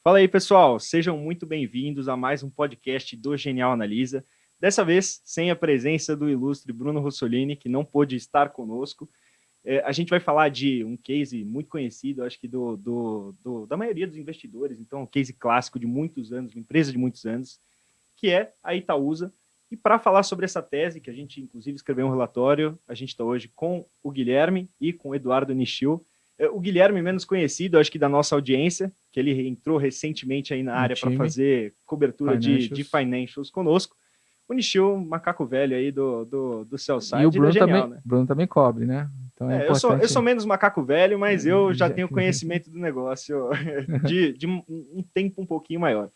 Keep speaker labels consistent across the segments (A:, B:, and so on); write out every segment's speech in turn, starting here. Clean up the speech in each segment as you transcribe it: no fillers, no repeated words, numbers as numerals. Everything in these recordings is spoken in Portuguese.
A: Fala aí, pessoal. Sejam muito bem-vindos a mais um podcast do Genial Analisa. Dessa vez, sem a presença do ilustre Bruno Rossolini, que não pôde estar conosco. A gente vai falar de um case muito conhecido, acho que da maioria dos investidores, então um case clássico de muitos anos, uma empresa de muitos anos, que é a Itaúsa. E para falar sobre essa tese, que a gente inclusive escreveu um relatório, a gente está hoje com o Guilherme e com o Eduardo Nishio. O Guilherme, menos conhecido, acho que da nossa audiência, que ele entrou recentemente aí na área para fazer cobertura de financials conosco. O Nishio, macaco velho aí do sell-side.
B: E o Bruno,
A: genial,
B: também,
A: né?
B: Bruno também cobre, né? Então
A: eu sou menos macaco velho, mas eu já tenho conhecimento do negócio de um tempo um pouquinho maior.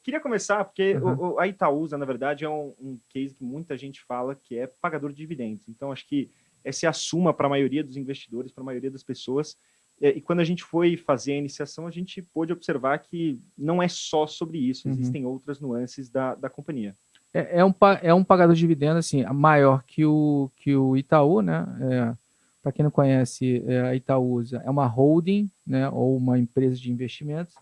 A: Queria começar, porque a Itaúsa, na verdade, é um case que muita gente fala que é pagador de dividendos. Então, acho que essa é a suma para a maioria dos investidores, para a maioria das pessoas. E quando a gente foi fazer a iniciação, a gente pôde observar que não é só sobre isso, existem outras nuances da companhia.
B: É um pagador de dividendos assim, maior que o Itaú, né? Para quem não conhece, a Itaúsa é uma holding, né? Ou uma empresa de investimentos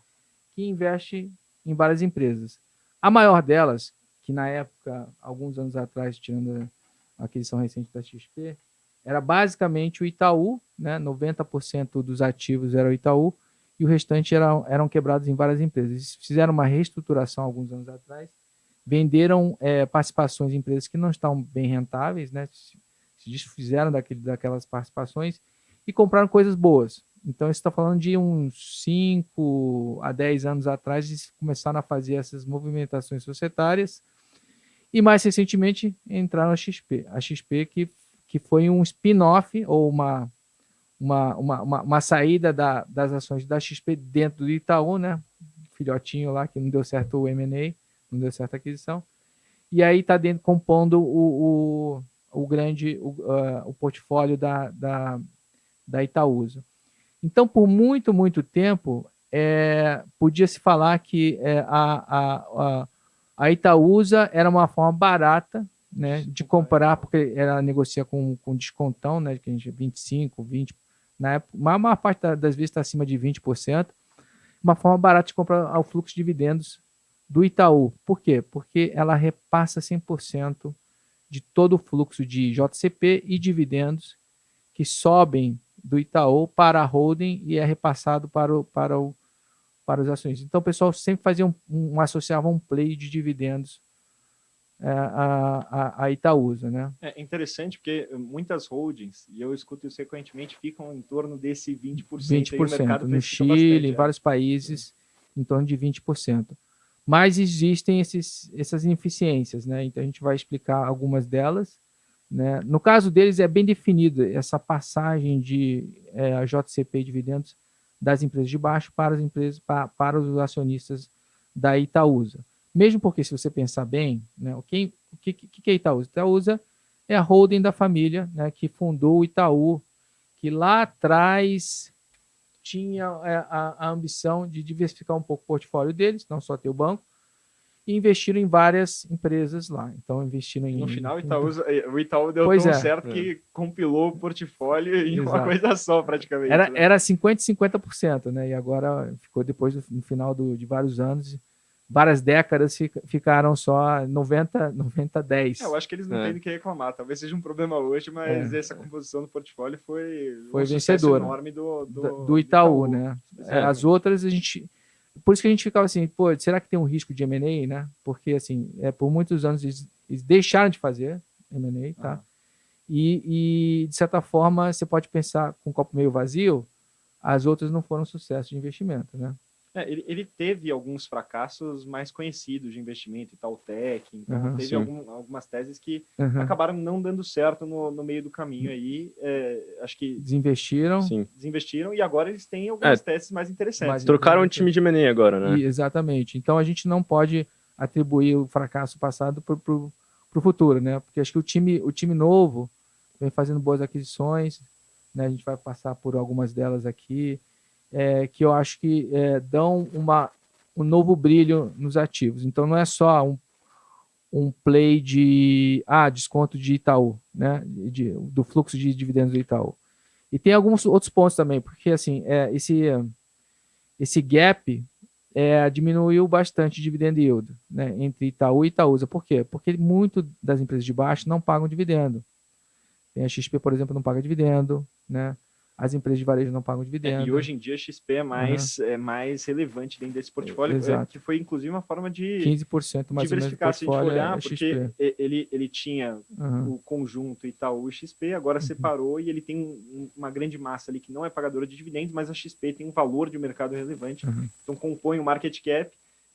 B: que investe em várias empresas. A maior delas, que na época, alguns anos atrás, tirando a aquisição recente da XP, era basicamente o Itaú, né? 90% dos ativos era o Itaú e o restante eram quebrados em várias empresas. Eles fizeram uma reestruturação alguns anos atrás, venderam participações em empresas que não estavam bem rentáveis, né? Se desfizeram daquelas participações e compraram coisas boas. Então, você está falando de uns 5 a 10 anos atrás, eles começaram a fazer essas movimentações societárias e, mais recentemente, entraram a XP. A XP que foi um spin-off ou uma saída das ações da XP dentro do Itaú, né? Filhotinho lá que não deu certo o M&A, não deu certo a aquisição. E aí está compondo o portfólio da Itaúsa. Então, por muito, muito tempo, podia-se falar que a Itaúsa era uma forma barata, né, de comprar, porque ela negocia com descontão, né, que a gente 25%, 20%, na época, a maior parte das vezes está acima de 20%, uma forma barata de comprar o fluxo de dividendos do Itaú. Por quê? Porque ela repassa 100% de todo o fluxo de JCP e dividendos que sobem do Itaú para a holding e é repassado para os acionistas. Então, o pessoal sempre fazia associava um play de dividendos a Itaúsa, né?
A: É interessante porque muitas holdings, e eu escuto isso frequentemente, ficam em torno desse 20%.
B: 20%
A: aí o mercado
B: no Chile, bastante, em vários países, em torno de 20%. Mas existem essas ineficiências, né? Então, a gente vai explicar algumas delas, né? No caso deles, é bem definido essa passagem de JCP e dividendos das empresas de baixo para as empresas, para os acionistas da Itaúsa. Mesmo porque, se você pensar bem, né, o que é Itaúsa? Itaúsa é a holding da família, né, que fundou o Itaú, que lá atrás tinha a ambição de diversificar um pouco o portfólio deles, não só ter o banco, e investiram em várias empresas lá. Então, investiram
A: no final, o Itaú deu tão certo que compilou o portfipólio em uma coisa só, praticamente.
B: Era 50% e 50%, né? E agora ficou depois, no final de vários anos, várias décadas, ficaram só 90-10.
A: Eu acho que eles não têm do que reclamar. Talvez seja um problema hoje, mas essa composição do portfólio foi um
B: vencedora
A: enorme
B: do Itaú, né? As outras, a gente... Por isso que a gente ficava assim, pô, será que tem um risco de M&A, né? Porque, assim, por muitos anos eles deixaram de fazer M&A, tá? E, de certa forma, você pode pensar com o copo meio vazio, as outras não foram sucesso de investimento, né?
A: Ele teve alguns fracassos mais conhecidos de investimento, Itautec, então teve algumas teses que acabaram não dando certo no meio do caminho aí, acho que desinvestiram e agora eles têm algumas teses mais interessantes.
C: Trocaram o time de M&A agora, né?
B: Exatamente. Então a gente não pode atribuir o fracasso passado para o futuro, né? Porque acho que o time novo vem fazendo boas aquisições, né? A gente vai passar por algumas delas aqui, que eu acho que dão um novo brilho nos ativos. Então, não é só um play de desconto de Itaú, né? Do fluxo de dividendos do Itaú. E tem alguns outros pontos também, porque assim, esse gap diminuiu bastante o dividend yield, né, entre Itaú e Itaúsa. Por quê? Porque muito das empresas de baixo não pagam dividendo. Tem a XP, por exemplo, não paga dividendo, né? As empresas de varejo não pagam dividendo.
A: E hoje em dia a XP é mais relevante dentro desse portfólio, que foi inclusive uma forma de
B: 15% mais
A: diversificar, se a gente for olhar, porque
B: XP.
A: ele tinha o conjunto Itaú e XP, agora separou e ele tem uma grande massa ali que não é pagadora de dividendos, mas a XP tem um valor de mercado relevante, então compõe o market cap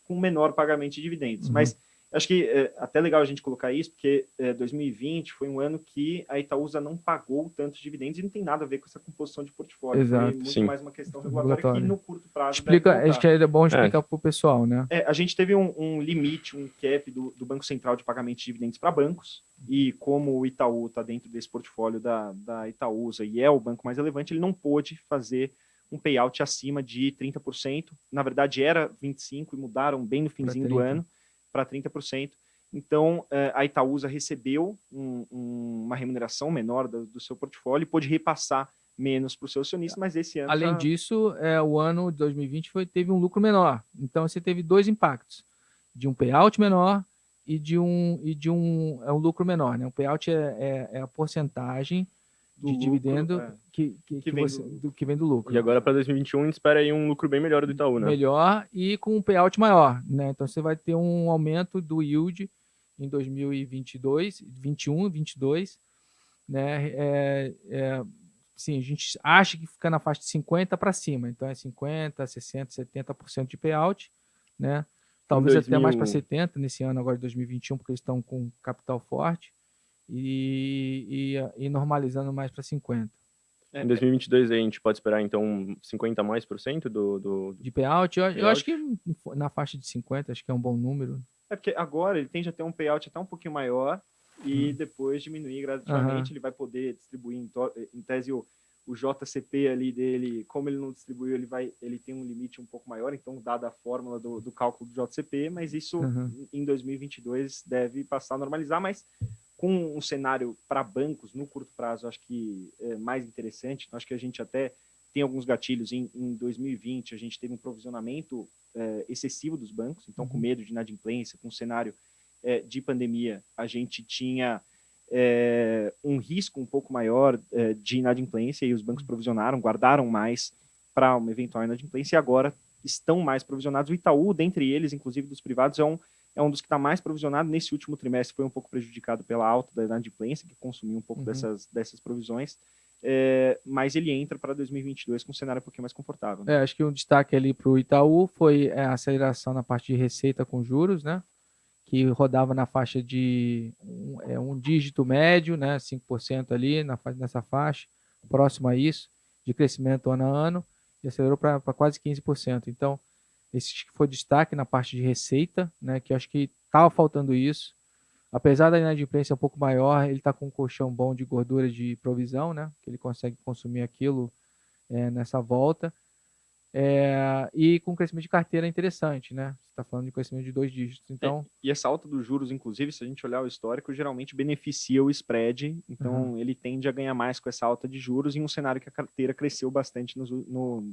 A: com menor pagamento de dividendos. Mas acho que é até legal a gente colocar isso, porque 2020 foi um ano que a Itaúsa não pagou tantos dividendos e não tem nada a ver com essa composição de portfólio.
B: Exato.
A: Foi muito mais uma questão regulatória que no curto prazo
B: acho que é bom explicar para o pessoal, né?
A: A gente teve um limite, um cap do Banco Central de pagamento de dividendos para bancos, e como o Itaú está dentro desse portfólio da Itaúsa e é o banco mais relevante, ele não pôde fazer um payout acima de 30%. Na verdade, era 25% e mudaram bem no finzinho do ano para 30%. Então, a Itaúsa recebeu uma remuneração menor do seu portfólio e pôde repassar menos para o seu acionista, mas esse ano...
B: Além disso, o ano de 2020 teve um lucro menor. Então, você teve dois impactos, de um payout menor e de um lucro menor. Né? O payout é a porcentagem de dividendo que vem do lucro.
C: E agora para 2021 a gente espera aí um lucro bem melhor do Itaú, né?
B: Melhor e com um payout maior, né? Então você vai ter um aumento do yield em 2022, 21, 22, né? Sim, a gente acha que fica na faixa de 50 para cima, então é 50, 60, 70% de payout, né? Talvez até mais para 70 nesse ano agora de 2021, porque eles estão com capital forte. E normalizando mais para 50.
C: Em 2022 aí a gente pode esperar então 50%
B: de payout. Eu acho que na faixa de 50 acho que é um bom número.
A: Porque agora ele tende a ter um payout até um pouquinho maior e depois diminuir gradativamente. Ele vai poder distribuir em tese o JCP ali dele, como ele não distribuiu, ele tem um limite um pouco maior, então dada a fórmula do cálculo do JCP, mas isso em 2022 deve passar a normalizar, mas com um cenário para bancos no curto prazo, acho que é mais interessante. Então, acho que a gente até tem alguns gatilhos. Em 2020, a gente teve um provisionamento excessivo dos bancos, então, com medo de inadimplência, com um cenário de pandemia, a gente tinha um risco um pouco maior de inadimplência, e os bancos provisionaram, guardaram mais para uma eventual inadimplência, e agora estão mais provisionados. O Itaú, dentre eles, inclusive dos privados, é um dos que está mais provisionado. Nesse último trimestre foi um pouco prejudicado pela alta da inadimplência, que consumiu um pouco dessas provisões, mas ele entra para 2022 com um cenário um pouquinho mais confortável. Né?
B: Acho que um destaque ali para o Itaú foi a aceleração na parte de receita com juros, né? Que rodava na faixa de um dígito médio, né? 5% ali nessa faixa, próximo a isso, de crescimento ano a ano, e acelerou para quase 15%. Então, esse foi destaque na parte de receita, né, que eu acho que estava faltando isso. Apesar da inadimplência um pouco maior, ele está com um colchão bom de gordura de provisão, né, que ele consegue consumir aquilo nessa volta. E com crescimento de carteira interessante, né? Você está falando de crescimento de 2 dígitos. Então...
A: E essa alta dos juros, inclusive, se a gente olhar o histórico, geralmente beneficia o spread. Então, ele tende a ganhar mais com essa alta de juros em um cenário que a carteira cresceu bastante,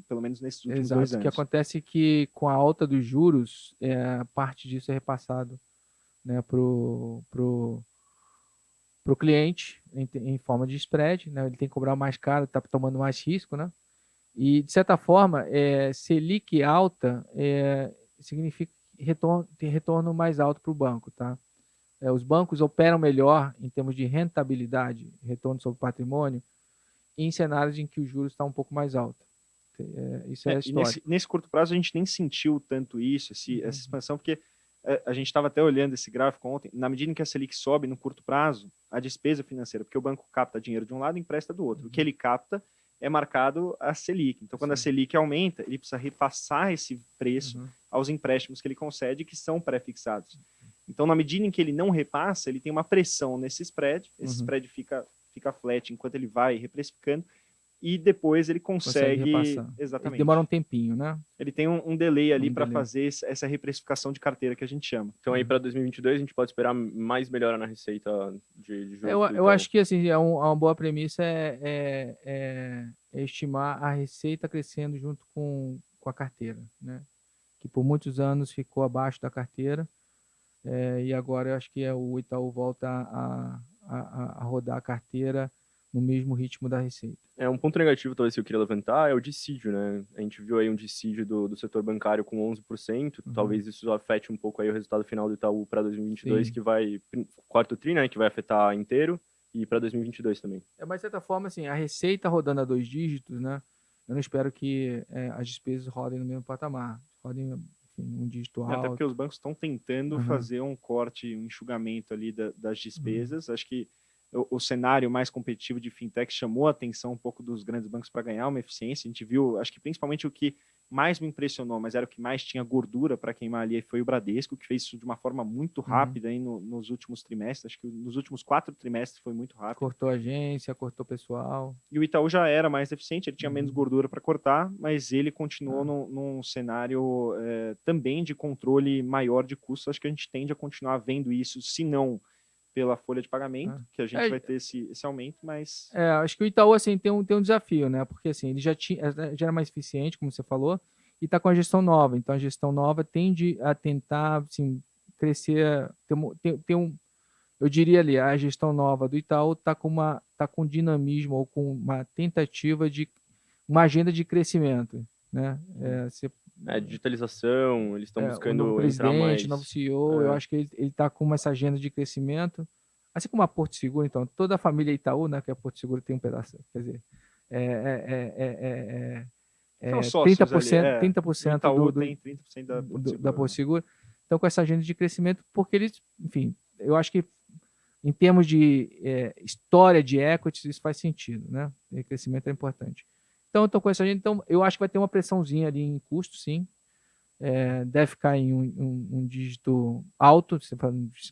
A: pelo menos nesses últimos 2 anos.
B: O que acontece é que com a alta dos juros, parte disso é repassado, né, pro cliente em forma de spread, né? Ele tem que cobrar mais caro, está tomando mais risco, né? E, de certa forma, Selic alta significa ter retorno mais alto para o banco. Tá? Os bancos operam melhor em termos de rentabilidade, retorno sobre patrimônio, em cenários em que o juros está um pouco mais alto. Isso é histórico.
A: Nesse curto prazo, a gente nem sentiu tanto isso, essa expansão, porque a gente estava até olhando esse gráfico ontem. Na medida em que a Selic sobe no curto prazo, a despesa financeira, porque o banco capta dinheiro de um lado e empresta do outro. O que ele capta é marcado a Selic. Então, quando a Selic aumenta, ele precisa repassar esse preço aos empréstimos que ele concede, que são pré-fixados. Então, na medida em que ele não repassa, ele tem uma pressão nesse spread, esse spread fica flat enquanto ele vai reprecificando, e depois ele consegue exatamente.
B: Ele demora um tempinho, né?
A: Ele tem um delay ali para fazer essa reprecificação de carteira que a gente chama.
C: Então aí para 2022 a gente pode esperar mais melhora na receita de juros.
B: Eu acho que assim, uma boa premissa é estimar a receita crescendo junto com a carteira, né? que por muitos anos ficou abaixo da carteira, e agora eu acho que o Itaú volta a rodar a carteira no mesmo ritmo da receita.
C: Um ponto negativo, talvez, que eu queria levantar é o dissídio, né? A gente viu aí um dissídio do setor bancário com 11%, talvez isso afete um pouco aí o resultado final do Itaú para 2022,
B: Sim.
C: que vai, quarto tri, né, que vai afetar inteiro, e para 2022 também.
B: Mas de certa forma, assim, a receita rodando a 2 dígitos, né? Eu não espero que as despesas rodem no mesmo patamar, rodem, enfim, um dígito alto.
A: Até porque os bancos estão tentando fazer um corte, um enxugamento ali das despesas. Acho que o cenário mais competitivo de fintech chamou a atenção um pouco dos grandes bancos para ganhar uma eficiência. A gente viu, acho que principalmente o que mais me impressionou, mas era o que mais tinha gordura para queimar ali, foi o Bradesco, que fez isso de uma forma muito rápida aí nos últimos trimestres. Acho que nos últimos 4 trimestres foi muito rápido.
B: Cortou agência, cortou pessoal.
A: E o Itaú já era mais eficiente, ele tinha menos gordura para cortar, mas ele continuou num cenário também de controle maior de custos. Acho que a gente tende a continuar vendo isso, se não pela folha de pagamento, que a gente vai ter esse aumento, mas...
B: acho que o Itaú, assim, tem um desafio, né? Porque, assim, ele já era mais eficiente, como você falou, e está com a gestão nova. Então, a gestão nova tende a tentar, assim, crescer, eu diria ali, a gestão nova do Itaú está com dinamismo ou com uma tentativa de uma agenda de crescimento, né?
C: Digitalização, eles estão buscando
B: o novo
C: entrar mais...
B: presidente, novo CEO, eu acho que ele está com essa agenda de crescimento, assim como a Porto Seguro. Então, toda a família Itaú, né, que a Porto Seguro tem um pedaço, quer dizer,
A: São sócios
B: 30%,
A: ali,
B: 30%
A: Itaú tem 30% da Porto Seguro.
B: Da Porto Seguro. Então, com essa agenda de crescimento, porque eles, enfim, eu acho que em termos de história de equities, isso faz sentido, né? E crescimento é importante. Então, eu estou com essa agenda. Então, eu acho que vai ter uma pressãozinha ali em custo, sim. Deve ficar em um dígito alto,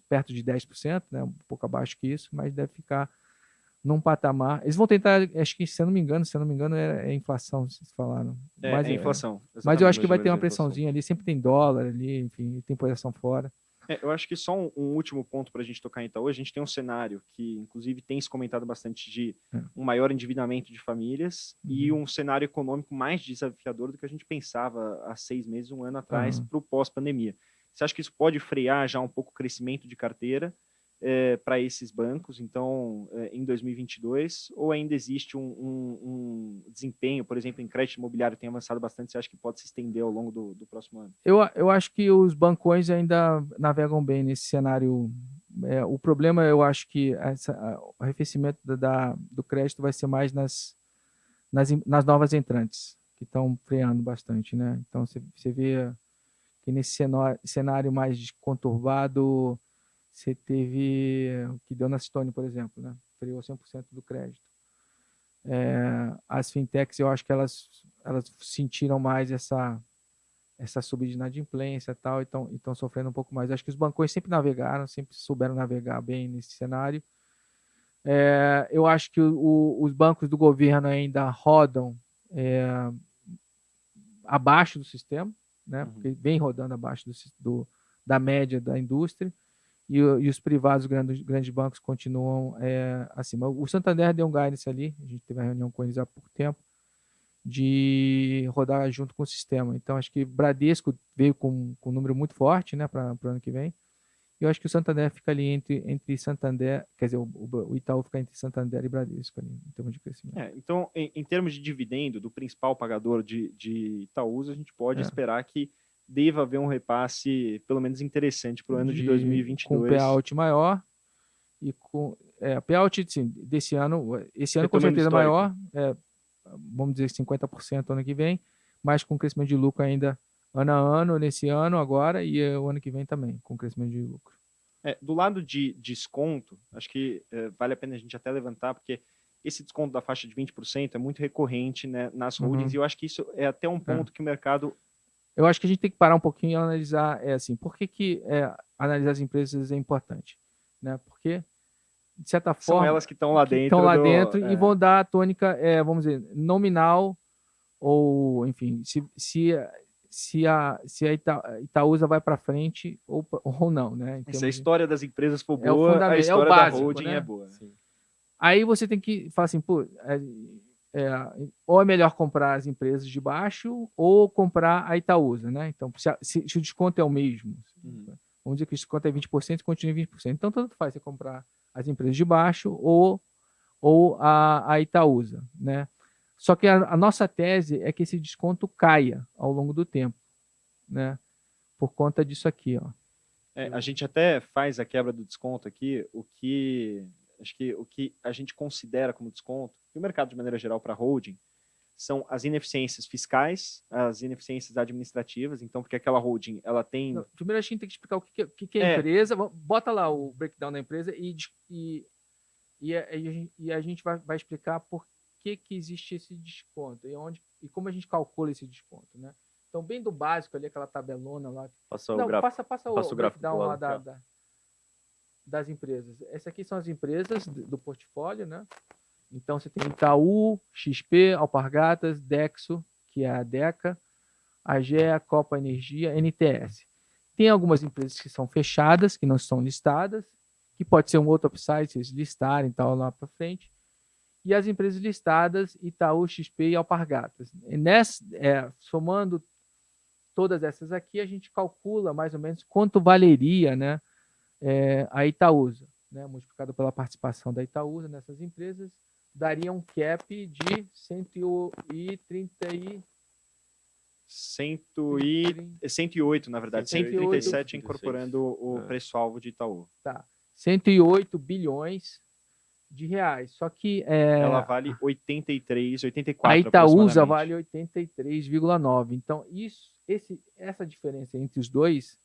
B: perto de 10%, né? Um pouco abaixo que isso, mas deve ficar num patamar. Eles vão tentar, acho que, se eu não me engano, é inflação, vocês falaram.
A: É inflação.
B: Mas eu acho que vai ter uma pressãozinha ali, sempre tem dólar ali, enfim, tem posição fora.
A: Eu acho que só um último ponto para a gente tocar em Itaú. A gente tem um cenário que, inclusive, tem se comentado bastante de um maior endividamento de famílias e um cenário econômico mais desafiador do que a gente pensava há 6 meses, um ano atrás, para o pós-pandemia. Você acha que isso pode frear já um pouco o crescimento de carteira para esses bancos, então, em 2022, ou ainda existe um desempenho, por exemplo, em crédito imobiliário tem avançado bastante, você acha que pode se estender ao longo do próximo ano?
B: Eu acho que os bancões ainda navegam bem nesse cenário. O problema, eu acho que o arrefecimento do crédito vai ser mais nas novas entrantes, que estão freando bastante, né? Então, você vê que nesse cenário mais conturbado, você teve o que deu na Stone, por exemplo, né? Freou 100% do crédito. As fintechs, eu acho que elas sentiram mais essa subida de inadimplência e tal, e estão sofrendo um pouco mais. Acho que os bancões sempre navegaram, sempre souberam navegar bem nesse cenário. Eu acho que os bancos do governo ainda rodam abaixo do sistema, né? Porque vem rodando abaixo da média da indústria. E os privados, grandes bancos, continuam acima. O Santander deu um guidance ali, a gente teve uma reunião com eles há pouco tempo, de rodar junto com o sistema. Então, acho que Bradesco veio com um número muito forte, né, para o ano que vem. E eu acho que o Santander fica ali entre Santander, quer dizer, o Itaú fica entre Santander e Bradesco ali, em termos de crescimento.
A: Então, em termos de dividendo, do principal pagador de Itaúsa, a gente pode esperar que deva haver um repasse, pelo menos interessante, para o ano de 2022.
B: Com payout maior e com payout desse ano, esse ano com certeza maior, vamos dizer 50% ano que vem, mas com crescimento de lucro ainda ano a ano, nesse ano agora e o ano que vem também, com crescimento de lucro.
A: Do lado de desconto, acho que vale a pena a gente até levantar, porque esse desconto da faixa de 20% é muito recorrente, né, nas holdings, e eu acho que isso é até um ponto que o mercado...
B: Eu acho que a gente tem que parar um pouquinho e analisar, por que analisar as empresas é importante, né? Porque, de certa forma...
A: São elas que estão lá dentro.
B: E vão dar a tônica, vamos dizer, nominal, ou, enfim, se a Itaúsa vai para frente ou não, né?
A: Se a história das empresas for boa, a
B: a
A: história
B: básico,
A: da holding
B: né?
A: é boa. Sim.
B: Aí você tem que falar assim, ou é melhor comprar as empresas de baixo ou comprar a Itaúsa, né? Então, se o desconto é o mesmo, vamos dizer que o desconto é 20%, continua em 20%. Então, tanto faz você comprar as empresas de baixo ou a Itaúsa, né? Só que a nossa tese é que esse desconto caia ao longo do tempo, né? Por conta disso aqui, ó.
A: A gente até faz a quebra do desconto aqui, acho que o que a gente considera como desconto, e o mercado de maneira geral para holding, são as ineficiências fiscais, as ineficiências administrativas, então porque aquela holding, ela tem...
B: Não, primeiro a gente tem que explicar o que é a empresa, bota lá o breakdown da empresa e a gente vai explicar por que existe esse desconto e como a gente calcula esse desconto, né? Então, bem do básico ali, aquela tabelona lá.
C: Passa
B: Não,
C: o gráfico.
B: passa
C: o gráfico
B: breakdown lá
C: lado.
B: das empresas. Essas aqui são as empresas do portfólio, né? Então, você tem Itaú, XP, Alpargatas, Dexo, que é a Deca, Agea, Copa Energia, NTS. Tem algumas empresas que são fechadas, que não estão listadas, que pode ser um outro upside, se eles listarem tal lá para frente. E as empresas listadas, Itaú, XP e Alpargatas. Somando todas essas aqui, a gente calcula mais ou menos quanto valeria, né, a Itaúsa, né, multiplicado pela participação da Itaúsa nessas empresas, daria um cap de
A: 108, na verdade. 137 incorporando o preço-alvo de Itaú.
B: Tá. 108 bilhões de reais. Só que
A: ela vale 84
B: a Itaúsa vale 83,9. Então, essa diferença entre os dois,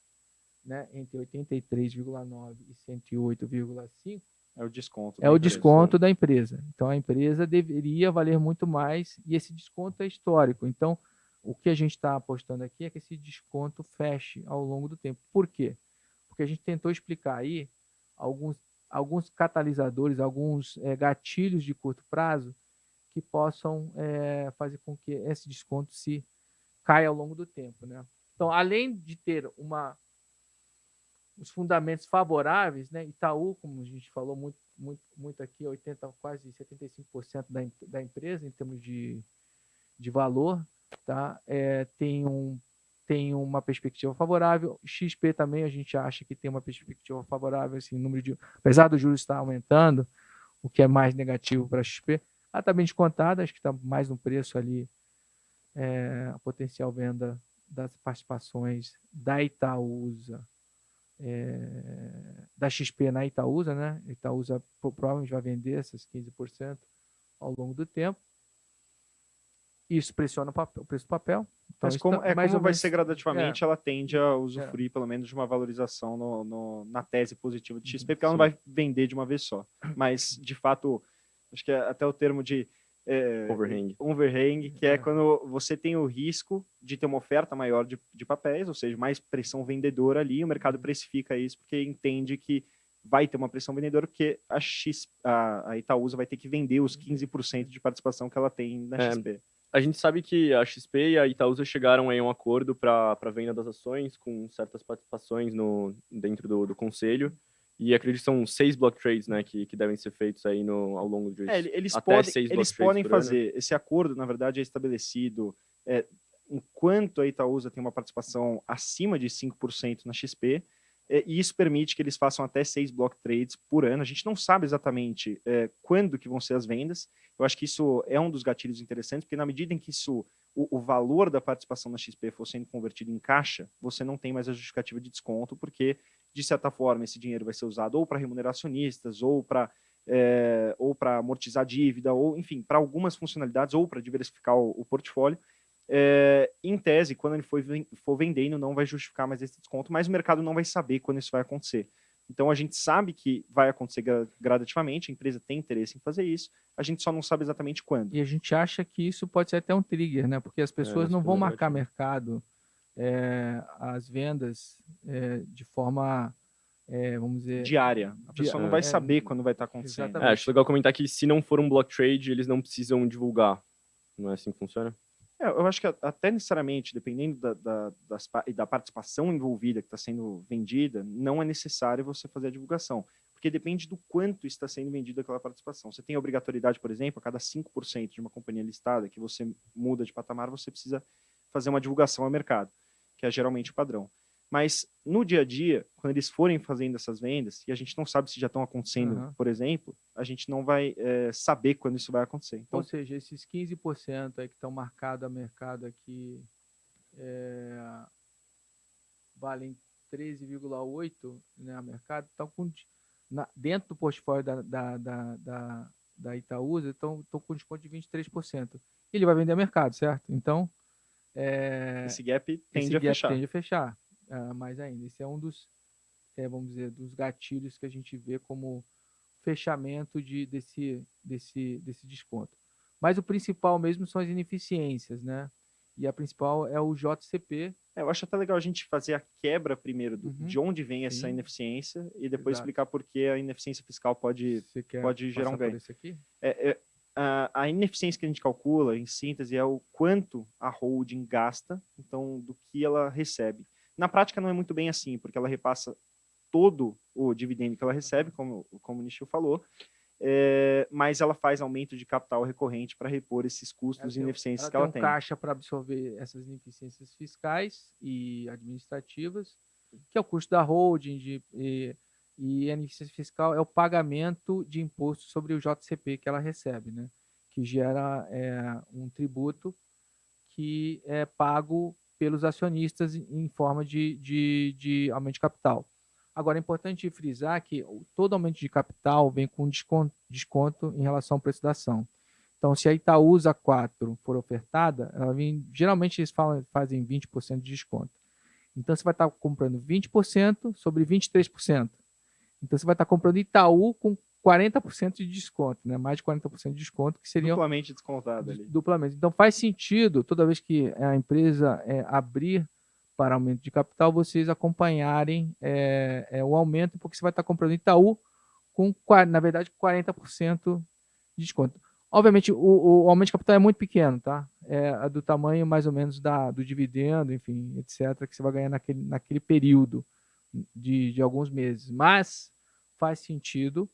B: né, entre 83,9 e 108,5,
A: é o desconto.
B: É o desconto da empresa. Então, a empresa deveria valer muito mais e esse desconto é histórico. Então, o que a gente está apostando aqui é que esse desconto feche ao longo do tempo. Por quê? Porque a gente tentou explicar aí alguns catalisadores, alguns gatilhos de curto prazo que possam fazer com que esse desconto se caia ao longo do tempo, né? Então, além de ter os fundamentos favoráveis, né? Itaú, como a gente falou muito aqui, quase 75% da empresa em termos de valor, tá? Tem uma perspectiva favorável. XP também a gente acha que tem uma perspectiva favorável, assim, apesar do juros estar aumentando, o que é mais negativo para a XP, ela está bem descontada, acho que está mais no preço ali, a potencial venda das participações da Itaúsa, da XP na Itaúsa, né? Itaúsa provavelmente vai vender essas 15% ao longo do tempo. Isso pressiona o preço do papel.
A: Então, mas como vai ser gradativamente, ela tende a usufruir pelo menos de uma valorização na tese positiva de XP, porque ela não vai vender de uma vez só. Mas, de fato, acho que é até o termo de overhang, que é quando você tem o risco de ter uma oferta maior de papéis, ou seja, mais pressão vendedora ali, o mercado precifica isso porque entende que vai ter uma pressão vendedora, porque a Itaúsa vai ter que vender os 15% de participação que ela tem na XP.
C: A gente sabe que a XP e a Itaúsa chegaram a um acordo para a venda das ações, com certas participações dentro do conselho. E acredito que são 6 block trades, né, que devem ser feitos aí ao longo de
A: eles podem fazer. Esse acordo, na verdade, é estabelecido enquanto a Itaúsa tem uma participação acima de 5% na XP, e isso permite que eles façam até 6 block trades por ano. A gente não sabe exatamente quando que vão ser as vendas. Eu acho que isso é um dos gatilhos interessantes, porque na medida em que o valor da participação na XP for sendo convertido em caixa, você não tem mais a justificativa de desconto, porque, de certa forma, esse dinheiro vai ser usado ou para remunerar acionistas, ou para amortizar dívida, ou, enfim, para algumas funcionalidades, ou para diversificar o portfólio. Em tese, quando ele for vendendo, não vai justificar mais esse desconto, mas o mercado não vai saber quando isso vai acontecer. Então, a gente sabe que vai acontecer gradativamente, a empresa tem interesse em fazer isso, a gente só não sabe exatamente quando.
B: E a gente acha que isso pode ser até um trigger, né? Porque as pessoas não vão marcar mercado, as vendas de forma, vamos dizer...
A: diária. A pessoa não vai saber quando vai estar acontecendo.
C: Acho legal comentar que se não for um block trade, eles não precisam divulgar. Não é assim que funciona?
A: Eu acho que até necessariamente, dependendo da participação envolvida que está sendo vendida, não é necessário você fazer a divulgação. porque depende do quanto está sendo vendido aquela participação. Você tem a obrigatoriedade, por exemplo, a cada 5% de uma companhia listada que você muda de patamar, você precisa fazer uma divulgação ao mercado, que é geralmente o padrão. Mas no dia a dia, quando eles forem fazendo essas vendas, e a gente não sabe se já estão acontecendo, por exemplo, a gente não vai saber quando isso vai acontecer. Então,
B: ou seja, esses 15% aí que estão marcados a mercado aqui valem 13,8%, né, a mercado, estão dentro do portfólio da Itaúsa, estão com desconto de 23%. Ele vai vender a mercado, certo? Então,
A: esse gap tende
B: esse
A: a
B: gap
A: fechar.
B: tende a fechar. Mais ainda. Esse é um dos, vamos dizer, dos gatilhos que a gente vê como fechamento desse desconto. Mas o principal mesmo são as ineficiências, né? E a principal é o JCP.
A: Eu acho até legal a gente fazer a quebra primeiro de onde vem essa
B: Sim.
A: ineficiência e depois
B: Exato.
A: explicar por que a ineficiência fiscal pode gerar um ganho.
B: Isso aqui?
A: A ineficiência que a gente calcula, em síntese, é o quanto a holding gasta, então, do que ela recebe. Na prática, não é muito bem assim, porque ela repassa todo o dividendo que ela recebe, como o Nishio falou, mas ela faz aumento de capital recorrente para repor esses custos e ineficiências que ela tem.
B: Ela tem um caixa para absorver essas ineficiências fiscais e administrativas, que é o custo da holding e a ineficiência fiscal é o pagamento de imposto sobre o JCP que ela recebe, né? Que gera um tributo que é pago pelos acionistas em forma de aumento de capital. Agora, é importante frisar que todo aumento de capital vem com desconto em relação ao preço da ação. Então, se a Itaúsa 4 for ofertada, geralmente eles fazem 20% de desconto. Então, você vai estar comprando 20% sobre 23%. Então, você vai estar comprando Itaú com 40% de desconto, né? Mais de 40% de desconto, que seria
A: duplamente descontado ali.
B: Duplamente. Então, faz sentido, toda vez que a empresa abrir para aumento de capital, vocês acompanharem o aumento, porque você vai estar comprando Itaú com, na verdade, 40% de desconto. Obviamente, o aumento de capital é muito pequeno, tá? É do tamanho, mais ou menos, do dividendo, enfim, etc., que você vai ganhar naquele período de alguns meses. Mas faz sentido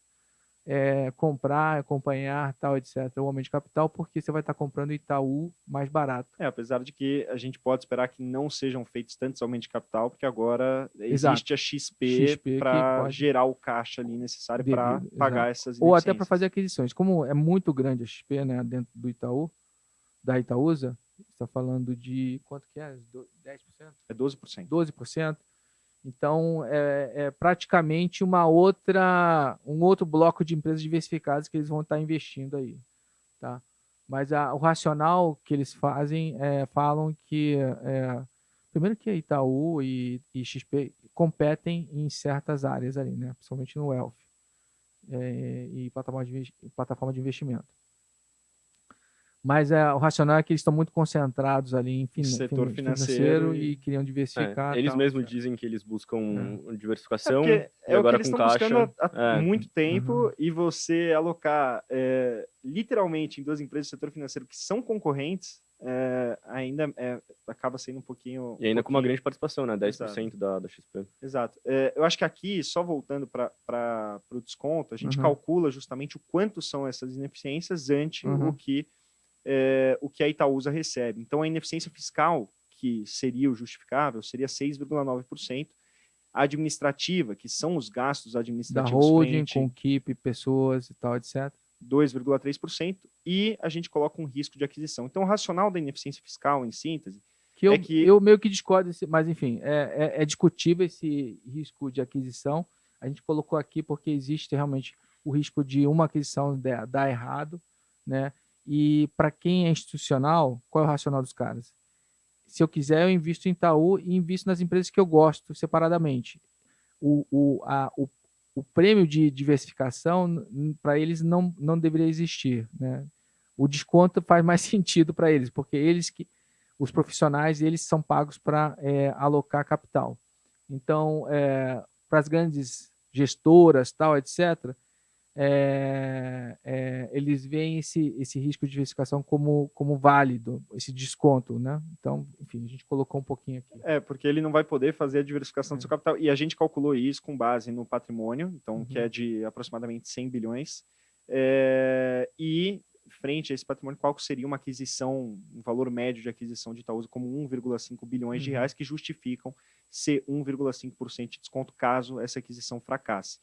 B: comprar, acompanhar, tal, etc., o aumento de capital, porque você vai estar comprando Itaú mais barato.
A: Apesar de que a gente pode esperar que não sejam feitos tantos aumentos de capital, porque agora existe a XP para gerar o caixa ali necessário para pagar essas ineficiências.
B: Ou até para fazer aquisições. Como é muito grande a XP, né, dentro do Itaú, da Itaúsa, você está falando de quanto que é? 10%?
A: É 12%.
B: 12%. Então, é praticamente um outro bloco de empresas diversificadas que eles vão estar investindo aí. Tá? Mas o racional que eles fazem, falam que, primeiro que a Itaú e XP competem em certas áreas ali, né? Principalmente no Wealth e plataforma de investimento. Mas o racional é que eles estão muito concentrados ali em
A: setor financeiro
B: e queriam diversificar.
C: Eles mesmos dizem que eles buscam diversificação.
A: E
C: agora
A: o que eles
C: com
A: estão buscando há
C: caixa.
A: muito tempo, e você alocar literalmente em duas empresas do setor financeiro que são concorrentes, ainda acaba sendo um pouquinho...
C: E ainda com uma grande participação, né? 10% da XP.
A: Exato. Eu acho que aqui, só voltando para o desconto, a gente calcula justamente o quanto são essas ineficiências ante o que a Itaúsa recebe. Então, a ineficiência fiscal, que seria o justificável, seria 6,9%. A administrativa, que são os gastos administrativos...
B: Da holding, com equipe, pessoas e tal, etc.
A: 2,3%. E a gente coloca um risco de aquisição. Então, o racional da ineficiência fiscal, em síntese...
B: Eu meio que discordo, mas enfim, é discutível esse risco de aquisição. A gente colocou aqui porque existe realmente o risco de uma aquisição dar errado, né? E para quem é institucional, qual é o racional dos caras? Se eu quiser, eu invisto em Itaú e invisto nas empresas que eu gosto separadamente. O prêmio de diversificação, para eles, não deveria existir, né? O desconto faz mais sentido para eles, porque os profissionais, eles são pagos para alocar capital. Então, para as grandes gestoras, tal, etc., eles veem esse risco de diversificação como válido, esse desconto, né? Então, enfim, a gente colocou um pouquinho aqui.
A: Porque ele não vai poder fazer a diversificação do seu capital. E a gente calculou isso com base no patrimônio, então, que é de aproximadamente 100 bilhões. E, frente a esse patrimônio, qual seria uma aquisição, um valor médio de aquisição de Itaúsa como 1,5 bilhões de reais, que justificam ser 1,5% de desconto caso essa aquisição fracasse.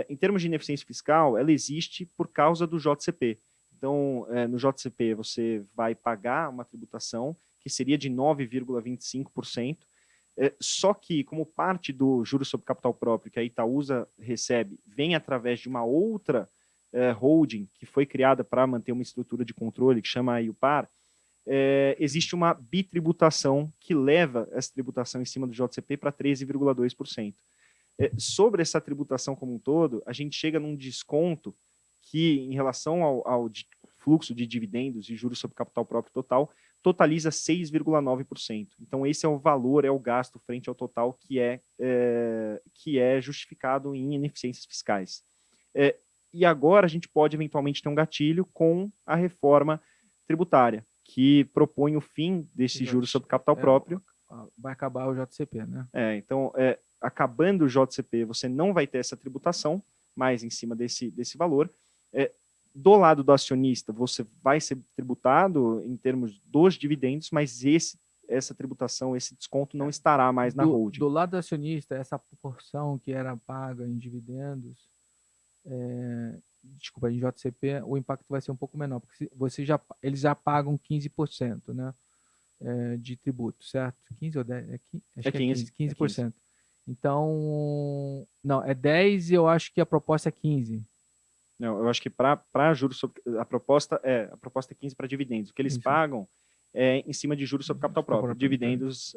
A: Em termos de ineficiência fiscal, ela existe por causa do JCP. Então, no JCP, você vai pagar uma tributação que seria de 9,25%, só que, como parte do juros sobre capital próprio que a Itaúsa recebe, vem através de uma outra holding que foi criada para manter uma estrutura de controle, que chama a IUPAR, existe uma bitributação que leva essa tributação em cima do JCP para 13,2%. Sobre essa tributação como um todo, a gente chega num desconto que, em relação ao fluxo de dividendos e juros sobre capital próprio total, totaliza 6,9%. Então, esse é o valor, é o gasto frente ao total que é justificado em ineficiências fiscais. E agora a gente pode eventualmente ter um gatilho com a reforma tributária, que propõe o fim desse juros sobre capital próprio.
B: Vai acabar o JCP, né?
A: Então, acabando o JCP, você não vai ter essa tributação mais em cima desse valor. Do lado do acionista, você vai ser tributado em termos dos dividendos, mas essa tributação, esse desconto não estará mais na holding.
B: Do lado do acionista, essa proporção que era paga em dividendos, desculpa, em JCP, o impacto vai ser um pouco menor, porque eles já pagam 15%, né, de tributo, certo? 15 ou 10? Acho que é 15%. Então, não, é 10 e eu acho que a proposta é 15.
A: Não, eu acho que para juros sobre a proposta é 15 para dividendos. O que eles pagam é em cima de juros sobre capital próprio. Dividendos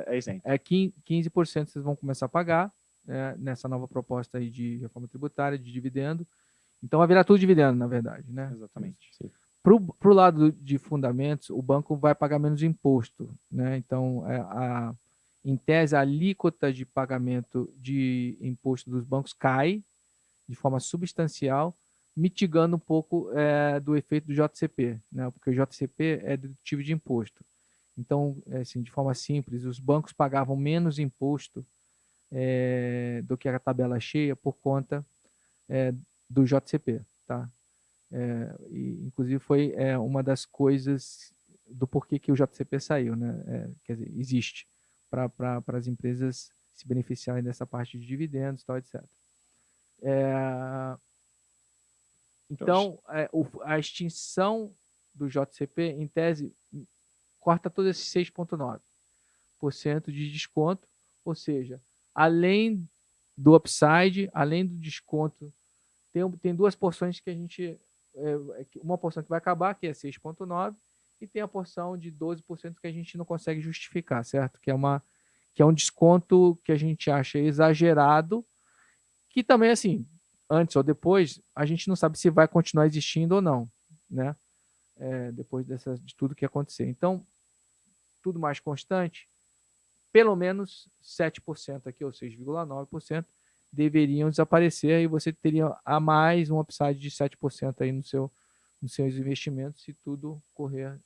A: é isento.
B: 15% vocês vão começar a pagar nessa nova proposta aí de reforma tributária, de dividendo. Então vai virar tudo dividendo, na verdade, né?
A: Exatamente.
B: Para o lado de fundamentos, o banco vai pagar menos imposto, né? Então, em tese, a alíquota de pagamento de imposto dos bancos cai de forma substancial, mitigando um pouco do efeito do JCP, né? Porque o JCP é dedutivo de imposto. Então, assim, de forma simples, os bancos pagavam menos imposto do que a tabela cheia por conta do JCP, tá? E, inclusive, foi uma das coisas do porquê que o JCP saiu, né? Quer dizer, existe para as empresas se beneficiarem dessa parte de dividendos, tal, etc. Então, a extinção do JCP, em tese, corta todo esse 6,9% de desconto, ou seja, além do upside, além do desconto, tem duas porções que a gente... uma porção que vai acabar, que é 6,9%, e tem a porção de 12% que a gente não consegue justificar, certo? Que é um desconto que a gente acha exagerado, que também, assim, antes ou depois, a gente não sabe se vai continuar existindo ou não, né? Depois de tudo que acontecer. Então, tudo mais constante, pelo menos 7% aqui, ou 6,9%, deveriam desaparecer e você teria a mais um upside de 7% aí nos seus investimentos, se tudo correr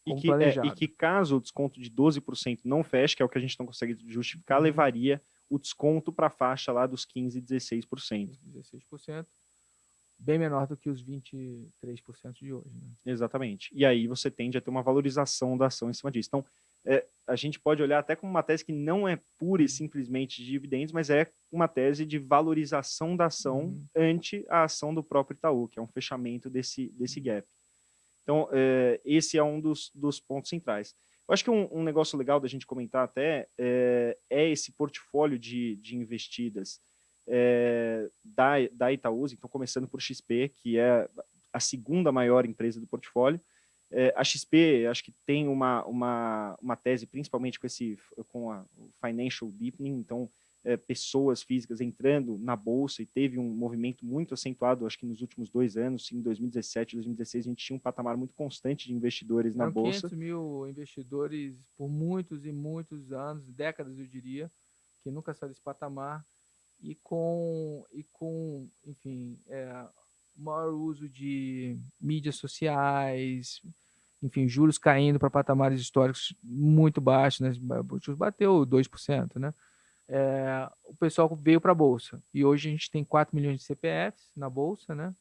B: como planejado.
A: E que caso o desconto de 12% não feche, que é o que a gente não consegue justificar, levaria o desconto para a faixa lá dos 15% e 16%.
B: 16%, bem menor do que os 23% de hoje. Né?
A: Exatamente. E aí você tende a ter uma valorização da ação em cima disso. Então, a gente pode olhar até como uma tese que não é pura e simplesmente de dividendos, mas é uma tese de valorização da ação ante a ação do próprio Itaú, que é um fechamento desse gap. Então, esse é um dos pontos centrais. Eu acho que um negócio legal da gente comentar até é esse portfólio de investidas da Itaúsa, então começando por XP, que é a segunda maior empresa do portfólio. A XP, acho que tem uma tese, principalmente com o financial deepening, então pessoas físicas entrando na bolsa, e teve um movimento muito acentuado, acho que nos últimos 2 anos, em 2017 e 2016, a gente tinha um patamar muito constante de investidores na bolsa.
B: 500 mil investidores por muitos e muitos anos, décadas eu diria, que nunca saiu desse patamar, e com enfim, maior uso de mídias sociais, enfim, juros caindo para patamares históricos muito baixos, né? O juros bateu 2%, né? O pessoal veio para a Bolsa. E hoje a gente tem 4 milhões de CPFs na Bolsa, né?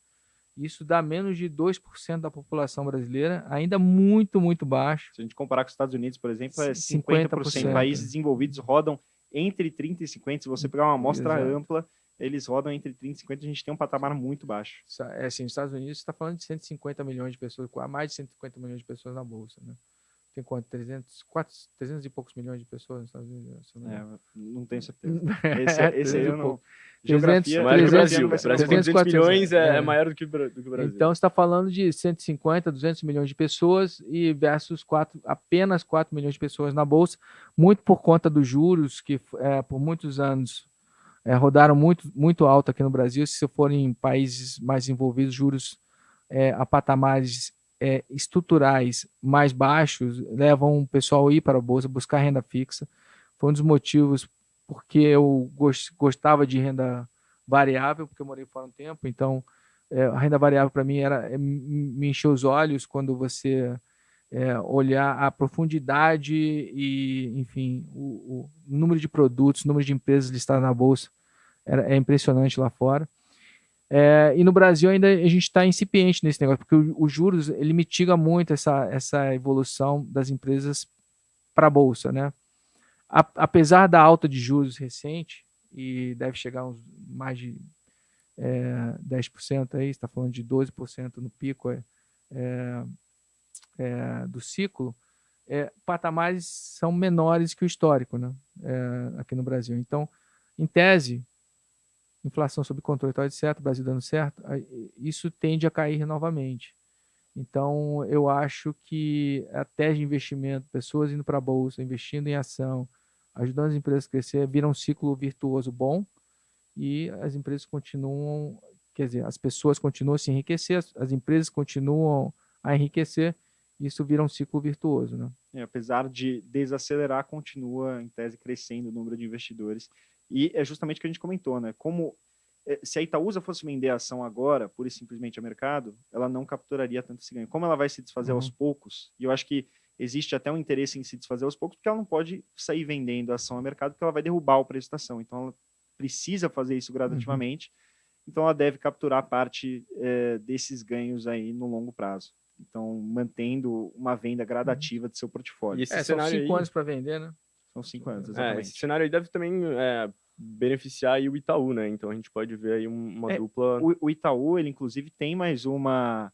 B: Isso dá menos de 2% da população brasileira, ainda muito, muito baixo.
A: Se a gente comparar com os Estados Unidos, por exemplo, é 50%.
B: 50%.
A: Países desenvolvidos rodam entre 30% e 50%. Se você pegar uma amostra
B: Exato.
A: ampla, eles rodam entre 30% e 50%. A gente tem um patamar muito baixo.
B: Assim, nos Estados Unidos, você está falando de 150 milhões de pessoas, mais de 150 milhões de pessoas na Bolsa, né? Tem quanto? 300 e poucos milhões de pessoas nos Estados Unidos?
A: Não tenho certeza. Esse aí eu não...
B: 300,
A: Geografia,
C: maior que o Brasil.
A: não
C: O
A: vai ser
C: Brasil com 200
B: 400,
C: milhões é maior do que o Brasil.
B: Então, você está falando de 150, 200 milhões de pessoas e versus apenas 4 milhões de pessoas na Bolsa, muito por conta dos juros que por muitos anos rodaram muito, muito alto aqui no Brasil. Se forem em países mais envolvidos, juros a patamares estruturais mais baixos levam o pessoal a ir para a Bolsa, buscar renda fixa. Foi um dos motivos porque eu gostava de renda variável, porque eu morei fora um tempo, então a renda variável para mim me encheu os olhos quando você olhar a profundidade e, enfim, o número de produtos, o número de empresas listadas na Bolsa é impressionante lá fora. E no Brasil ainda a gente está incipiente nesse negócio, porque os juros ele mitiga muito essa evolução das empresas para a Bolsa, né? Apesar da alta de juros recente, e deve chegar a uns mais de 10% aí, está falando de 12% no pico do ciclo, patamares são menores que o histórico, né? Aqui no Brasil. Então, em tese, inflação sob controle, tal, etc., o Brasil dando certo, isso tende a cair novamente. Então, eu acho que a tese de investimento, pessoas indo para a Bolsa, investindo em ação, ajudando as empresas a crescer, vira um ciclo virtuoso bom e as empresas continuam, quer dizer, as pessoas continuam a se enriquecer, as empresas continuam a enriquecer, isso vira um ciclo virtuoso, né?
A: Apesar de desacelerar, continua, em tese, crescendo o número de investidores. E é justamente o que a gente comentou, né? Como se a Itaúsa fosse vender a ação agora, pura e simplesmente a mercado, ela não capturaria tanto esse ganho. Como ela vai se desfazer aos poucos, e eu acho que existe até um interesse em se desfazer aos poucos, porque ela não pode sair vendendo a ação a mercado, porque ela vai derrubar o preço da ação. Então, ela precisa fazer isso gradativamente. Então, ela deve capturar parte desses ganhos aí no longo prazo. Então, mantendo uma venda gradativa de seu portfólio.
C: E esse
B: São
C: cenário
B: 5
C: aí,
B: anos para vender, né?
A: São 5 anos, exatamente.
C: esse cenário aí deve também beneficiar aí o Itaú, né? Então a gente pode ver aí uma dupla.
A: O Itaú, ele inclusive tem mais uma.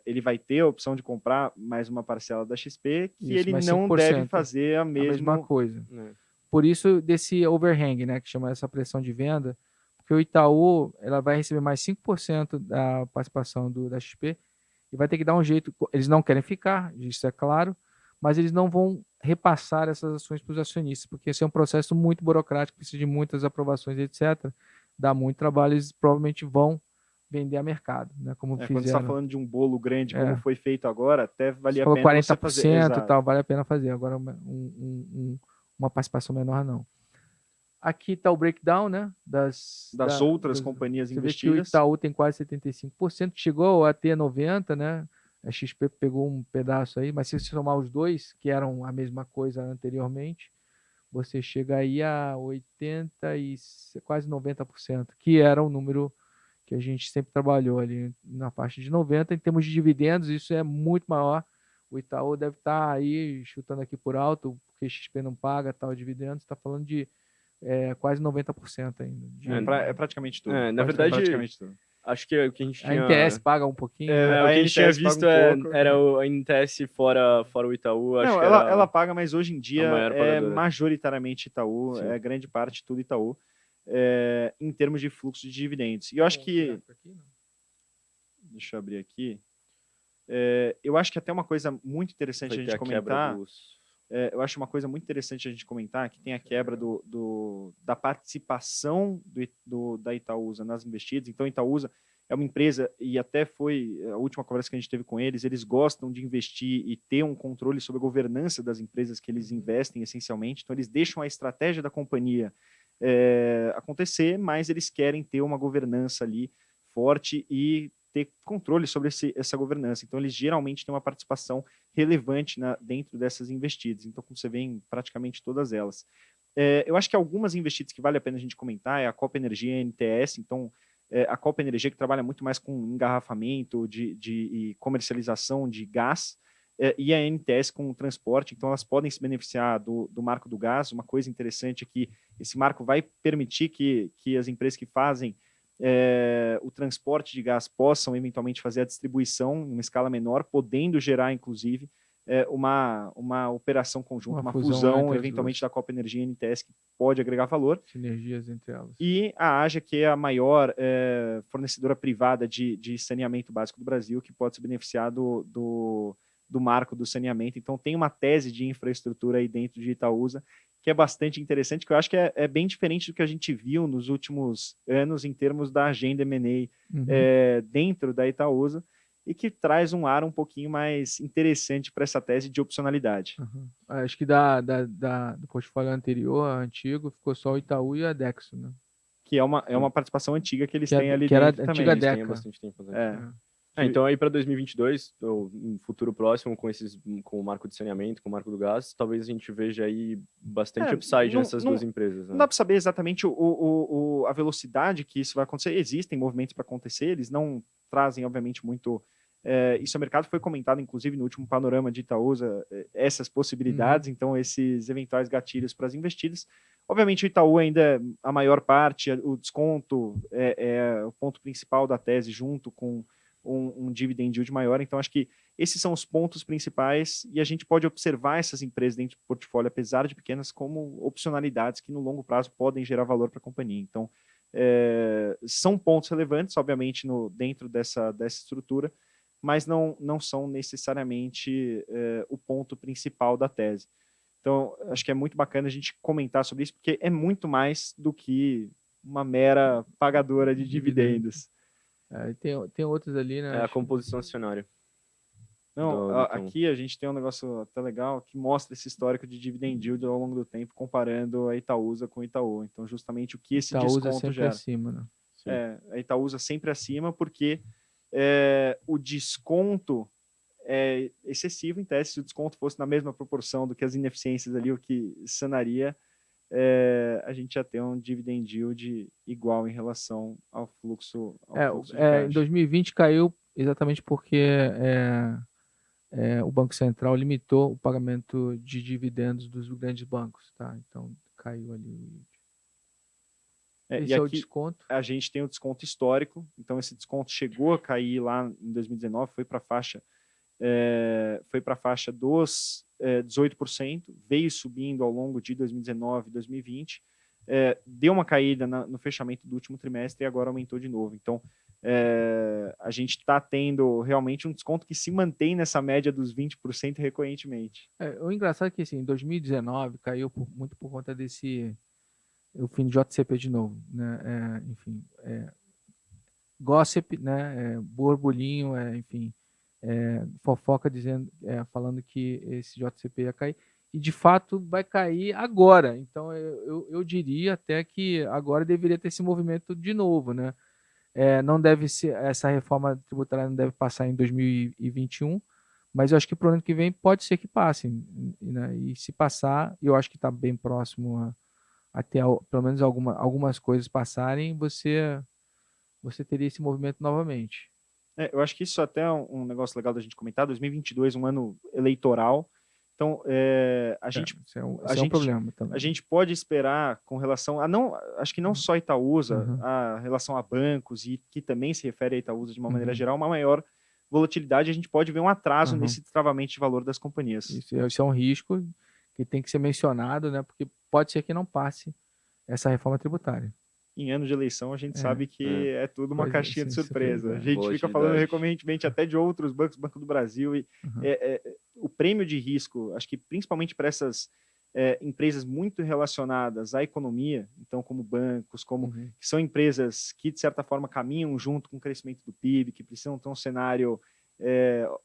A: Ele vai ter a opção de comprar mais uma parcela da XP, que
B: Isso,
A: ele
B: mais
A: não
B: 5%,
A: deve fazer a
B: mesma coisa.
C: É.
B: Por isso, desse overhang, né, que chama essa pressão de venda, porque o Itaú ela vai receber mais 5% da participação da XP e vai ter que dar um jeito. Eles não querem ficar, isso é claro, mas eles não vão repassar essas ações para os acionistas, porque esse é um processo muito burocrático, precisa de muitas aprovações, etc. Dá muito trabalho, eles provavelmente vão vender a mercado, né? Como fizeram.
A: Quando você está falando de um bolo grande, como foi feito agora, até valia a pena
B: 40%
A: você fazer.
B: e tal, vale a pena fazer. Agora uma participação menor não. Aqui está o breakdown, né? Das
A: outras companhias investidas.
B: Vê que o Itaú tem quase 75%, chegou a ter 90%, né? A XP pegou um pedaço aí, mas se você somar os dois, que eram a mesma coisa anteriormente, você chega aí a 80% e quase 90%, que era o número que a gente sempre trabalhou ali na faixa de 90%. Em termos de dividendos, isso é muito maior. O Itaú deve estar aí chutando aqui por alto, porque XP não paga tal dividendos, está falando de quase 90% ainda.
A: É praticamente tudo.
C: Na verdade,
A: praticamente tudo.
C: Acho que o que a gente tinha...
B: A NTS paga um pouquinho.
C: O que a gente tinha visto era a NTS fora o Itaú.
A: Não, ela paga, mas hoje em dia é majoritariamente Itaú,
C: Sim.
A: é grande parte tudo Itaú, em termos de fluxo de dividendos. E eu acho que... Deixa eu abrir aqui. Eu acho que até uma coisa muito interessante a gente comentar... eu acho uma coisa muito interessante a gente comentar que tem a quebra da participação da Itaúsa nas investidas. Então, a Itaúsa é uma empresa, e até foi a última conversa que a gente teve com eles gostam de investir e ter um controle sobre a governança das empresas que eles investem, essencialmente. Então, eles deixam a estratégia da companhia acontecer, mas eles querem ter uma governança ali forte e ter controle sobre essa governança. Então, eles geralmente têm uma participação relevante dentro dessas investidas. Então, como você vê em praticamente todas elas. Eu acho que algumas investidas que vale a pena a gente comentar é a Copa Energia NTS. Então, a Copa Energia, que trabalha muito mais com engarrafamento e comercialização de gás, e a NTS com o transporte. Então, elas podem se beneficiar do marco do gás. Uma coisa interessante é que esse marco vai permitir que as empresas que fazem o transporte de gás possam eventualmente fazer a distribuição em uma escala menor, podendo gerar, inclusive, uma operação conjunta, uma fusão eventualmente da Copa Energia e NTS, que pode agregar valor.
B: Sinergias entre elas.
A: E a AGEA, que é a maior fornecedora privada de saneamento básico do Brasil, que pode se beneficiar do marco do saneamento. Então, tem uma tese de infraestrutura aí dentro de Itaúsa, que é bastante interessante, que eu acho que é bem diferente do que a gente viu nos últimos anos em termos da agenda M&A dentro da Itaúsa, e que traz um ar um pouquinho mais interessante para essa tese de opcionalidade.
B: Acho que do portfólio antigo, ficou só o Itaú e a Dexo, né?
A: Que é uma participação antiga que eles têm ali
B: que era
A: dentro
B: a
A: também.
B: antiga
C: Eles têm
B: Deca.
C: bastante tempo.
A: Então,
C: aí para 2022, ou um futuro próximo, com o marco de saneamento, com o marco do gás, talvez a gente veja aí bastante upside nessas duas empresas. Né?
A: Não dá para saber exatamente a velocidade que isso vai acontecer. Existem movimentos para acontecer, eles não trazem, obviamente, muito... isso ao mercado foi comentado, inclusive, no último panorama de Itaúsa, essas possibilidades, então esses eventuais gatilhos para as investidas. Obviamente, o Itaú ainda é a maior parte, o desconto é o ponto principal da tese, junto com um dividend yield maior. Então, acho que esses são os pontos principais e a gente pode observar essas empresas dentro do portfólio, apesar de pequenas, como opcionalidades que no longo prazo podem gerar valor para a companhia. Então, são pontos relevantes, obviamente, dentro dessa estrutura, mas não são necessariamente o ponto principal da tese. Então, acho que é muito bacana a gente comentar sobre isso, porque é muito mais do que uma mera pagadora de dividendos.
B: Tem outros ali, né?
C: A composição acionária.
A: Não, aqui a gente tem um negócio até legal que mostra esse histórico de dividend yield ao longo do tempo, comparando a Itaúsa com o Itaú. Então, justamente o que esse
B: Itaúsa
A: desconto
B: sempre
A: gera.
B: Acima, né?
A: A Itaúsa sempre acima, porque o desconto é excessivo em tese. Se o desconto fosse na mesma proporção do que as ineficiências ali, o que sanaria, a gente já tem um dividend yield igual em relação ao fluxo de caixa.
B: Em 2020 caiu exatamente porque o Banco Central limitou o pagamento de dividendos dos grandes bancos, tá? Então caiu ali o yield. Esse é o desconto.
A: A gente tem o desconto histórico, então esse desconto chegou a cair lá em 2019, foi para a faixa dos 18%, veio subindo ao longo de 2019 e 2020, deu uma caída no fechamento do último trimestre e agora aumentou de novo. Então, a gente está tendo realmente um desconto que se mantém nessa média dos 20% recorrentemente.
B: O engraçado é que, assim, em 2019 caiu muito por conta o fim do JCP de novo, né? Enfim, gossip, né? Borbulhinho, enfim, fofoca falando que esse JCP ia cair, e de fato vai cair agora. Então eu diria até que agora deveria ter esse movimento de novo, né? Não deve ser, essa reforma tributária não deve passar em 2021, mas eu acho que para o ano que vem pode ser que passe, né? E se passar, eu acho que está bem próximo até pelo menos algumas coisas passarem, você teria esse movimento novamente.
A: Eu acho que isso até é um negócio legal da gente comentar. 2022, um ano eleitoral. Então,
B: Esse é um problema também.
A: A gente pode esperar com relação a acho que não só Itaúsa, a relação a bancos, e que também se refere a Itaúsa de uma maneira geral, uma maior volatilidade. A gente pode ver um atraso nesse destravamento de valor das companhias.
B: Isso é um risco que tem que ser mencionado, né? Porque pode ser que não passe essa reforma tributária.
A: Em ano de eleição, a gente sabe que é tudo uma caixinha de surpresa. A gente fica falando recorrentemente até de outros bancos, Banco do Brasil, e o prêmio de risco, acho que principalmente para essas empresas muito relacionadas à economia, então como bancos, que são empresas que, de certa forma, caminham junto com o crescimento do PIB, que precisam ter um cenário...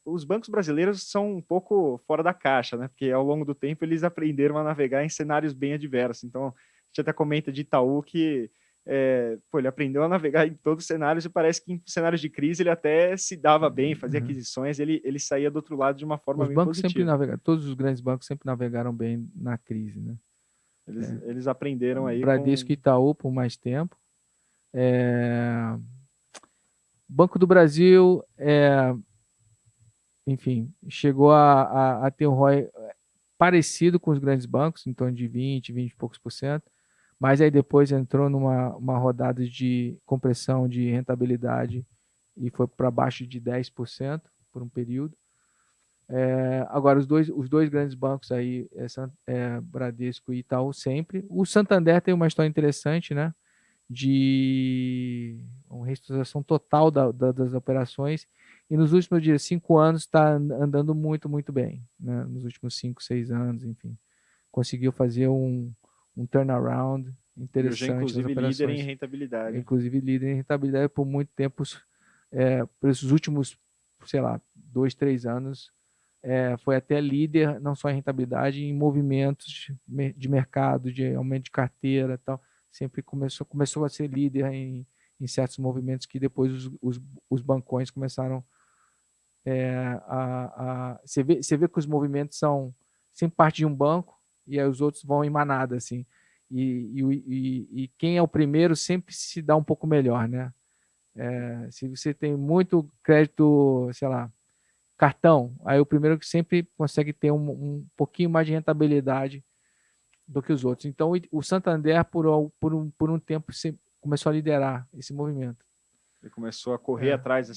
A: os bancos brasileiros são um pouco fora da caixa, né? Porque ao longo do tempo eles aprenderam a navegar em cenários bem adversos. Então, gente até comenta de Itaú que ele aprendeu a navegar em todos os cenários e parece que em cenários de crise ele até se dava bem, fazia aquisições, ele saía do outro lado de uma forma
B: Os
A: bem
B: bancos sempre
A: positiva.
B: navegaram, todos os grandes bancos sempre navegaram bem na crise, né?
A: Eles aprenderam aí
B: Bradesco
A: com...
B: e Itaú por mais tempo. Banco do Brasil, enfim, chegou a ter um ROI parecido com os grandes bancos, em torno de 20 e poucos por cento, mas aí depois entrou numa rodada de compressão de rentabilidade e foi para baixo de 10% por um período. Agora, os dois grandes bancos aí, Bradesco e Itaú sempre. O Santander tem uma história interessante, né? De uma reestruturação total das operações, e nos últimos 5 anos está andando muito, muito bem, né? Nos últimos 5, 6 anos, enfim. Conseguiu fazer um turnaround interessante.
A: Inclusive líder em rentabilidade.
B: Inclusive líder em rentabilidade por muito tempo, por esses últimos, sei lá, 2, 3 anos, foi até líder, não só em rentabilidade, em movimentos de mercado, de aumento de carteira e tal. Sempre começou a ser líder em certos movimentos que depois os bancões começaram Você vê que os movimentos são sempre parte de um banco e aí os outros vão em manada, assim. E quem é o primeiro sempre se dá um pouco melhor, né? Se você tem muito crédito, sei lá, cartão, aí o primeiro que sempre consegue ter um pouquinho mais de rentabilidade do que os outros. Então, o Santander, por um tempo, começou a liderar esse movimento.
A: Ele começou a correr atrás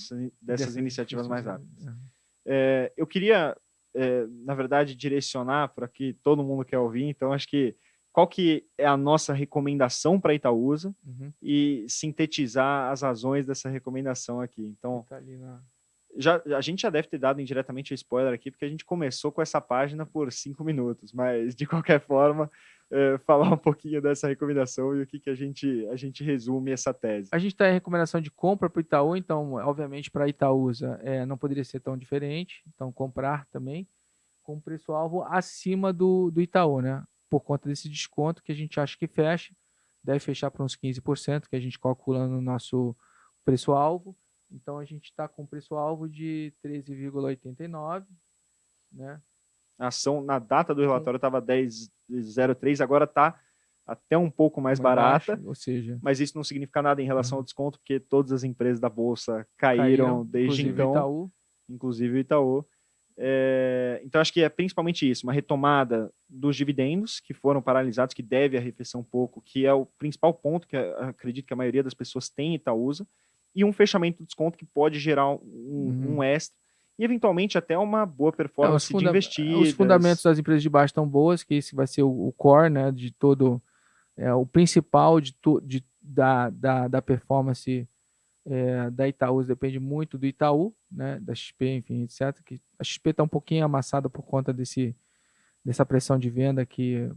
A: dessas iniciativas mais rápidas. Eu queria, na verdade, direcionar para que todo mundo quer ouvir, então acho que qual que é a nossa recomendação para a Itaúsa e sintetizar as razões dessa recomendação aqui. Então, a gente já deve ter dado indiretamente o spoiler aqui, porque a gente começou com essa página por 5 minutos, mas de qualquer forma, falar um pouquinho dessa recomendação e o que a gente resume essa tese.
B: A gente está em recomendação de compra para o Itaú, então, obviamente, para a Itaúsa não poderia ser tão diferente, então comprar também com preço-alvo acima do Itaú, né? Por conta desse desconto que a gente acha que fecha, deve fechar para uns 15%, que a gente calcula no nosso preço-alvo. Então, a gente está com preço-alvo de 13,89, né?
A: A ação, na data do relatório, estava 10,03, agora está até um pouco mais barata,
B: baixo, ou seja,
A: mas isso não significa nada em relação ao desconto, porque todas as empresas da Bolsa caíram desde então, inclusive o Itaú. Então, acho que é principalmente isso, uma retomada dos dividendos, que foram paralisados, que deve arrefecer um pouco, que é o principal ponto que acredito que a maioria das pessoas tem em Itaúsa, e um fechamento do desconto que pode gerar um extra, e eventualmente até uma boa performance de investidas.
B: Os fundamentos das empresas de baixo estão boas, que esse vai ser o core, né, de todo, o principal da performance da Itaúsa, depende muito do Itaú, né, da XP, enfim, etc. Que a XP está um pouquinho amassada por conta dessa pressão de venda que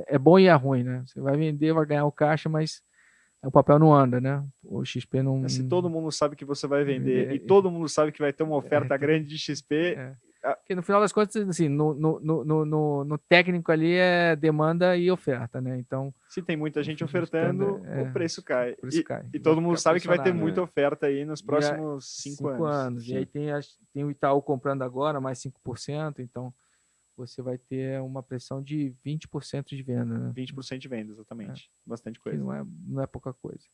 B: é bom e é ruim, né? Você vai vender, vai ganhar o caixa, mas o papel não anda, né? O XP não...
A: Se todo mundo sabe que você vai vender e todo mundo sabe que vai ter uma oferta grande de XP...
B: Porque no final das contas, assim, no técnico ali é demanda e oferta, né? Então,
A: se tem muita gente ofertando, o preço cai. E todo
B: vai
A: mundo sabe que vai ter
B: pressionado,
A: muita oferta aí nos próximos 5 anos.
B: E aí tem o Itaú comprando agora, mais 5%, então você vai ter uma pressão de 20% de venda, né?
A: 20% de venda, exatamente. Bastante coisa.
B: Não é pouca coisa.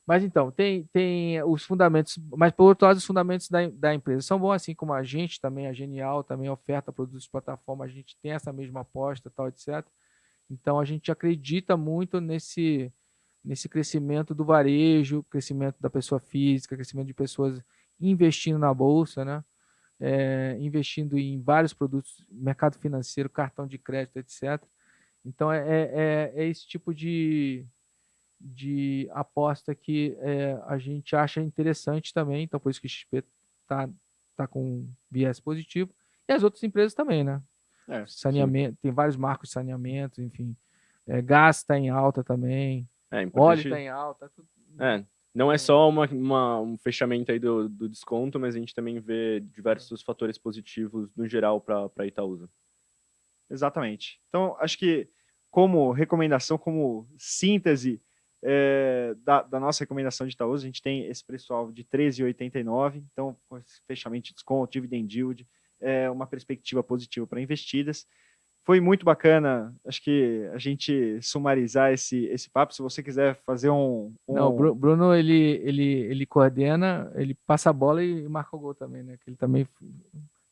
B: Mas então, tem os fundamentos, mas por outro lado, os fundamentos da empresa são bons, assim como a gente também, a Genial também oferta produtos de plataforma, a gente tem essa mesma aposta, tal, etc. Então, a gente acredita muito nesse crescimento do varejo, crescimento da pessoa física, crescimento de pessoas investindo na bolsa, né? Investindo em vários produtos, mercado financeiro, cartão de crédito, etc. Então, é esse tipo de aposta que a gente acha interessante também, então por isso que o XP tá com viés positivo, e as outras empresas também, né? Saneamento, sim. Tem vários marcos de saneamento, enfim. Gás está em alta também, óleo está em alta. Tudo...
C: Não é só um fechamento aí do desconto, mas a gente também vê diversos fatores positivos no geral para a Itaúsa.
A: Exatamente. Então, acho que como recomendação, como síntese da nossa recomendação de Itaúsa, a gente tem esse preço-alvo de R$ 13,89, então, com esse fechamento de desconto, dividend yield, uma perspectiva positiva para investidas. Foi muito bacana, acho que a gente sumarizar esse papo. Se você quiser fazer
B: Não, o Bruno, ele coordena, ele passa a bola e marca o gol também, né? Que ele também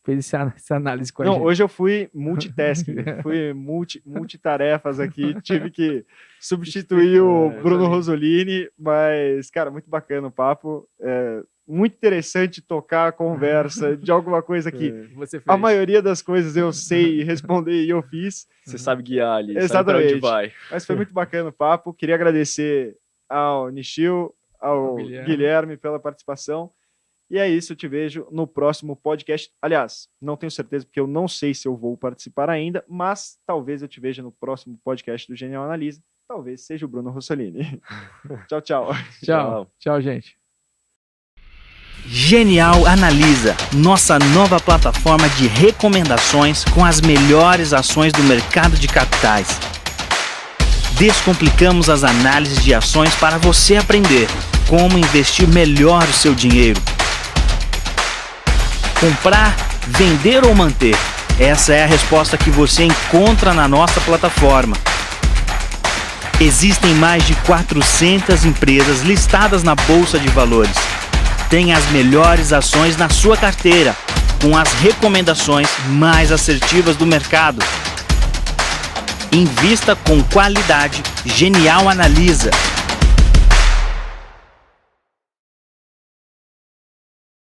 B: fez essa análise com a gente.
A: Hoje eu fui multitasking, fui multitarefas aqui, tive que substituir o Bruno Rosolini, mas, cara, muito bacana o papo. Muito interessante tocar a conversa de alguma coisa que a maioria das coisas eu sei responder e eu fiz.
C: Você sabe guiar ali,
A: exatamente,
C: sabe pra onde vai.
A: Mas foi muito bacana o papo. Queria agradecer ao Nishio, ao Guilherme pela participação. E é isso, eu te vejo no próximo podcast. Aliás, não tenho certeza, porque eu não sei se eu vou participar ainda, mas talvez eu te veja no próximo podcast do Genial Analisa. Talvez seja o Bruno Rossolini. Tchau, tchau.
B: Tchau, gente.
D: Genial Analisa, nossa nova plataforma de recomendações com as melhores ações do mercado de capitais. Descomplicamos as análises de ações para você aprender como investir melhor o seu dinheiro. Comprar, vender ou manter? Essa é a resposta que você encontra na nossa plataforma. Existem mais de 400 empresas listadas na Bolsa de Valores. Tem as melhores ações na sua carteira, com as recomendações mais assertivas do mercado. Invista com qualidade. Genial Analisa.